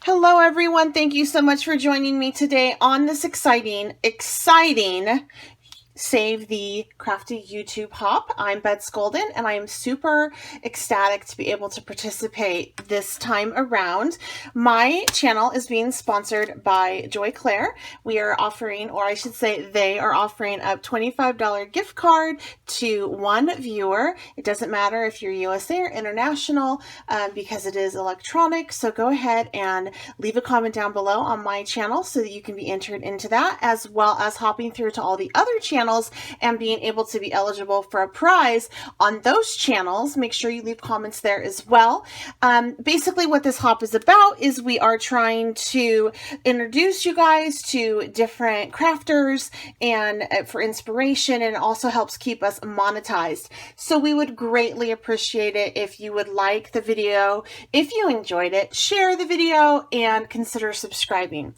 Hello everyone, thank you so much for joining me today on this exciting Save the Crafty YouTube hop. I'm Beth Golden and I am super ecstatic to be able to participate this time around. My channel is being sponsored by Joy Claire. We are offering, or I should say they are offering a $25 gift card to one viewer. It doesn't matter if you're USA or international because it is electronic. So go ahead and leave a comment down below on my channel so that you can be entered into that, as well as hopping through to all the other channels and being able to be eligible for a prize on those channels. Make sure you leave comments there as well. Basically what this hop is about is we are trying to introduce you guys to different crafters and for inspiration, and it also helps keep us monetized. So we would greatly appreciate it if you would like the video, if you enjoyed it, share the video, and consider subscribing.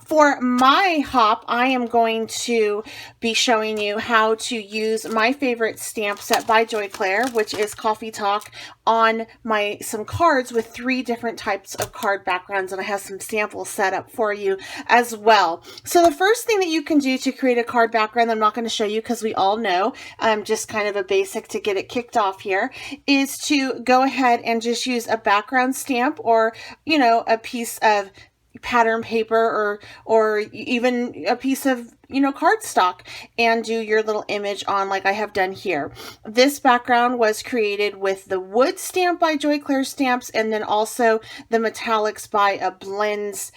For my hop, I am going to be showing you how to use my favorite stamp set by Joy Claire, which is Coffee Talk, on some cards with 3 different types of card backgrounds, and I have some samples set up for you as well. So the first thing that you can do to create a card background, I'm not going to show you because we all know, just kind of a basic to get it kicked off here, is to go ahead and just use a background stamp, or, you know, a piece of pattern paper, or even a piece of, you know, cardstock, and do your little image on, like I have done here. This background was created with the wood stamp by Joy Claire Stamps, and then also the metallics by a Blends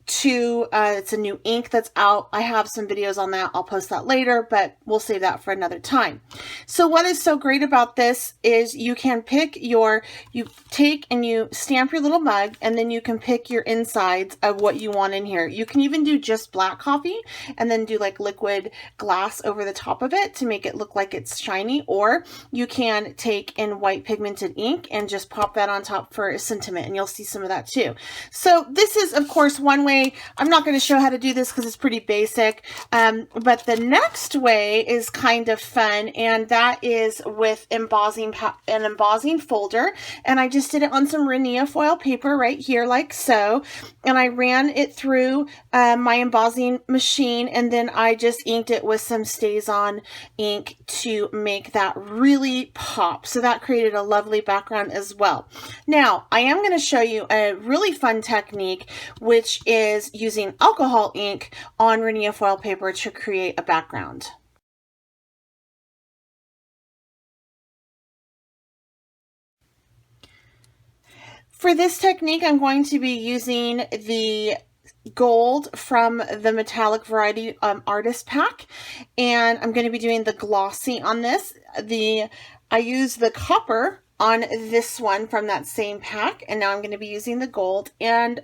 2. It's a new ink that's out. I have some videos on that. I'll post that later, but we'll save that for another time. So what is so great about this is you can pick you take and you stamp your little mug, and then you can pick your insides of what you want in here. You can even do just black coffee and then do like liquid glass over the top of it to make it look like it's shiny, or you can take in white pigmented ink and just pop that on top for a sentiment, and you'll see some of that too. So this is, of course, one way. I'm not going to show how to do this because it's pretty basic, but the next way is kind of fun, and that is with an embossing folder. And I just did it on some Renia foil paper right here, like so, and I ran it through my embossing machine, and then I just inked it with some StazOn ink to make that really pop. So that created a lovely background as well. Now I am going to show you a really fun technique, which is using alcohol ink on Renia foil paper to create a background. For this technique, I'm going to be using the gold from the metallic variety artist pack, and I'm going to be doing the glossy on this. I used the copper on this one from that same pack, and now I'm going to be using the gold, and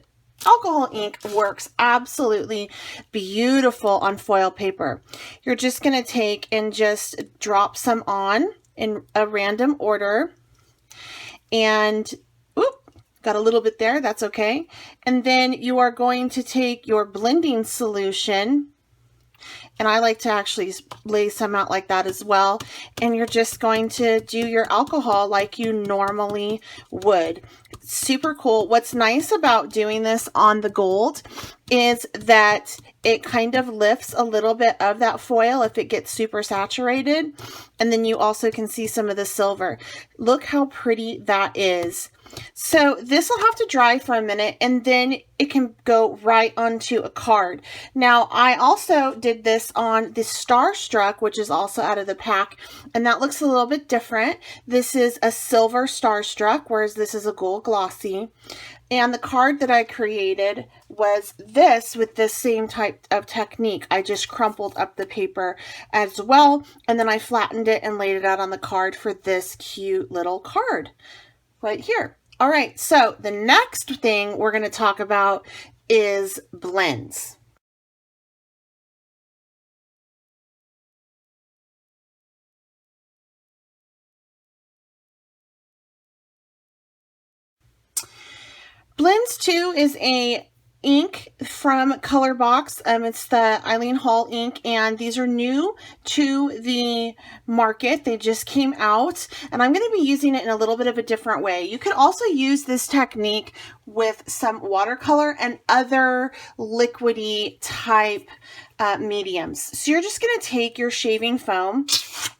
alcohol ink works absolutely beautiful on foil paper. You're just going to take and just drop some on in a random order, and got a little bit there, that's okay. And then you are going to take your blending solution, and I like to actually lay some out like that as well, and you're just going to do your alcohol like you normally would. Super cool. What's nice about doing this on the gold is that it kind of lifts a little bit of that foil if it gets super saturated, and then you also can see some of the silver. Look how pretty that is. So this will have to dry for a minute, and then it can go right onto a card. Now I also did this on the Starstruck, which is also out of the pack, and that looks a little bit different. This is a silver Starstruck, whereas this is a gold glossy. And the card that I created was this, with this same type of technique. I just crumpled up the paper as well, and then I flattened it and laid it out on the card for this cute little card right here. All right, so the next thing we're going to talk about is blends. Blends 2 is a ink from Colorbox. It's the Eileen Hall ink, and these are new to the market. They just came out, and I'm going to be using it in a little bit of a different way. You could also use this technique with some watercolor and other liquidy type mediums. So you're just going to take your shaving foam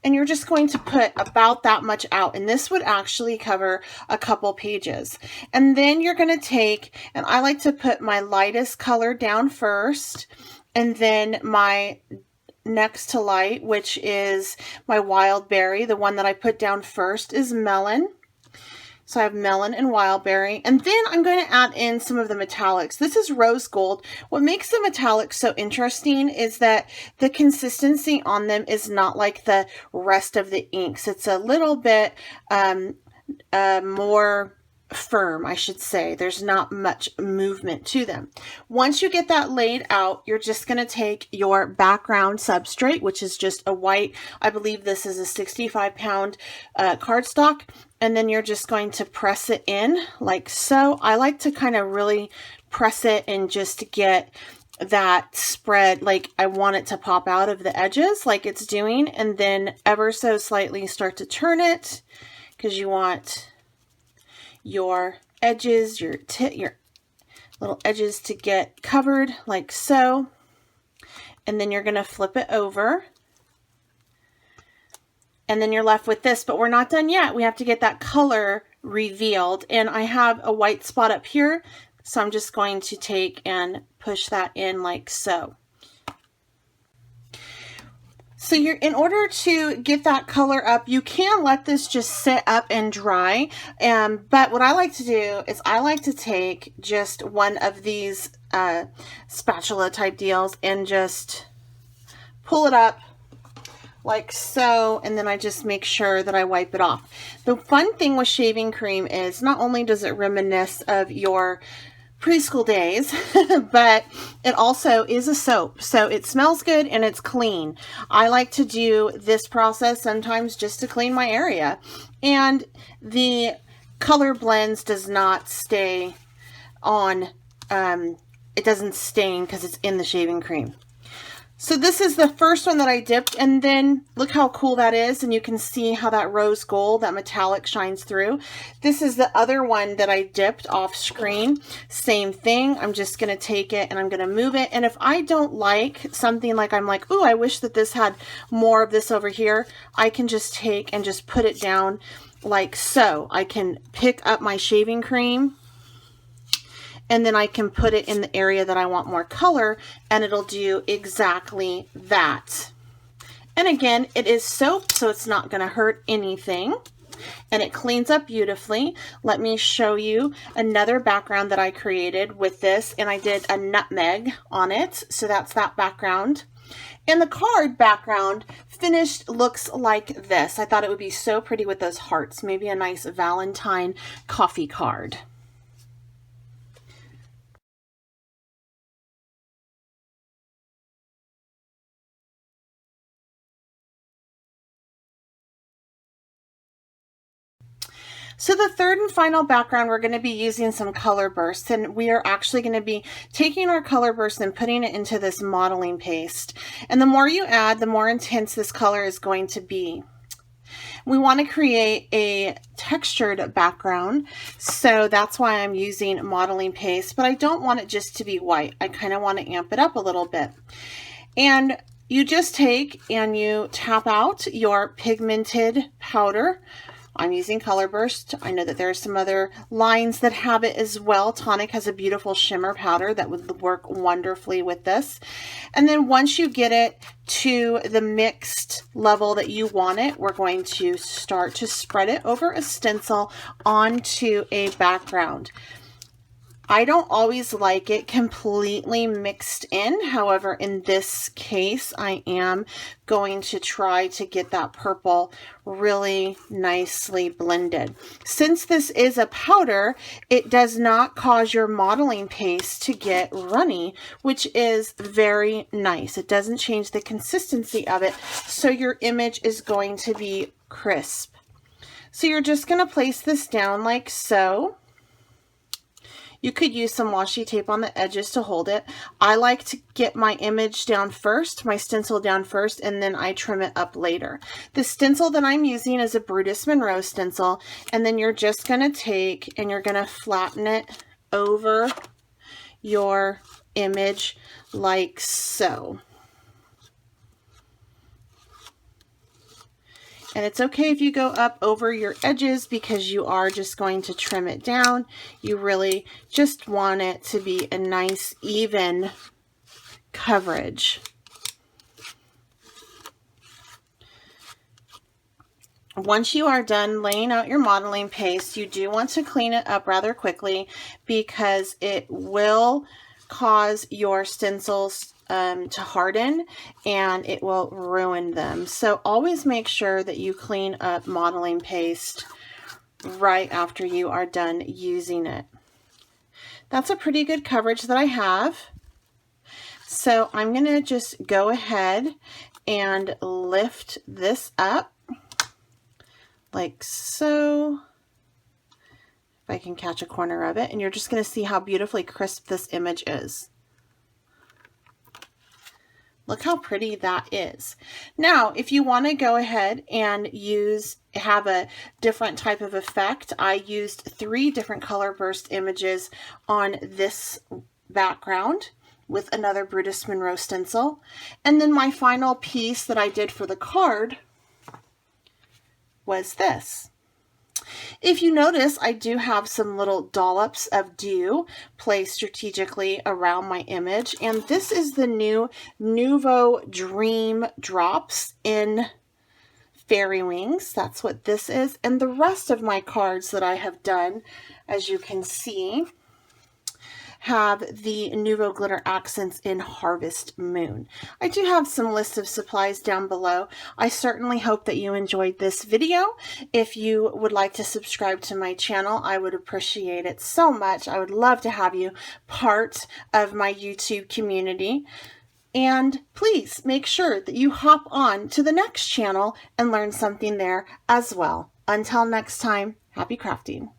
and you're just going to put about that much out, and this would actually cover a couple pages. And then you're going to take, and I like to put my lightest color down first, and then my next to light, which is my wild berry. The one that I put down first is melon. So I have melon and wild berry, and then I'm going to add in some of the metallics. This is rose gold. What makes the metallics so interesting is that the consistency on them is not like the rest of the inks. It's a little bit more firm, I should say. There's not much movement to them. Once you get that laid out, you're just going to take your background substrate, which is just a white, I believe this is a 65-pound cardstock, and then you're just going to press it in like so. I like to kind of really press it and just get that spread, like I want it to pop out of the edges like it's doing, and then ever so slightly start to turn it, because you want your edges, your little edges to get covered like so. And then you're going to flip it over, and then you're left with this, but we're not done yet. We have to get that color revealed, and I have a white spot up here, so I'm just going to take and push that in like so. So in order to get that color up, you can let this just sit up and dry. But what I like to do is I like to take just one of these spatula type deals and just pull it up like so, and then I just make sure that I wipe it off. The fun thing with shaving cream is not only does it reminisce of your preschool days, but it also is a soap, so it smells good and it's clean. I like to do this process sometimes just to clean my area, and the color blends does not stay on, it doesn't stain because it's in the shaving cream. So this is the first one that I dipped, and then look how cool that is, and you can see how that rose gold, that metallic, shines through. This is the other one that I dipped off screen. Same thing. I'm just going to take it and I'm going to move it, and if I don't like something, like I'm like, ooh, I wish that this had more of this over here, I can just take and just put it down like so. I can pick up my shaving cream, and then I can put it in the area that I want more color, and it'll do exactly that. And again, it is soap, so it's not going to hurt anything, and it cleans up beautifully. Let me show you another background that I created with this, and I did a nutmeg on it, so that's that background. And the card background finished looks like this. I thought it would be so pretty with those hearts, maybe a nice Valentine coffee card. So the third and final background, we're going to be using some Colorburst, and we are actually going to be taking our Colorburst and putting it into this modeling paste. And the more you add, the more intense this color is going to be. We want to create a textured background, so that's why I'm using modeling paste, but I don't want it just to be white. I kind of want to amp it up a little bit. And you just take and you tap out your pigmented powder. I'm using Colorburst. I know that there are some other lines that have it as well. Tonic has a beautiful shimmer powder that would work wonderfully with this. And then once you get it to the mixed level that you want it, we're going to start to spread it over a stencil onto a background. I don't always like it completely mixed in. However, in this case, I am going to try to get that purple really nicely blended. Since this is a powder, it does not cause your modeling paste to get runny, which is very nice. It doesn't change the consistency of it, so your image is going to be crisp. So you're just going to place this down like so. You could use some washi tape on the edges to hold it. I like to get my image down first, my stencil down first, and then I trim it up later. The stencil that I'm using is a Brutus Monroe stencil, and then you're just going to take and you're going to flatten it over your image like so. And it's okay if you go up over your edges because you are just going to trim it down. You really just want it to be a nice, even coverage. Once you are done laying out your modeling paste, you do want to clean it up rather quickly because it will cause your stencils to harden and it will ruin them. So always make sure that you clean up modeling paste right after you are done using it. That's a pretty good coverage that I have. So I'm going to just go ahead and lift this up like so. If I can catch a corner of it, and you're just going to see how beautifully crisp this image is. Look how pretty that is. Now, if you want to go ahead and have a different type of effect, I used 3 different Colorburst images on this background with another Brutus Monroe stencil. And then my final piece that I did for the card was this. If you notice, I do have some little dollops of dew placed strategically around my image, and this is the new Nuvo Dream Drops in Fairy Wings. That's what this is, and the rest of my cards that I have done, as you can see, have the Nuvo Glitter Accents in Harvest Moon. I do have some lists of supplies down below. I certainly hope that you enjoyed this video. If you would like to subscribe to my channel, I would appreciate it so much. I would love to have you part of my YouTube community. And please make sure that you hop on to the next channel and learn something there as well. Until next time, happy crafting.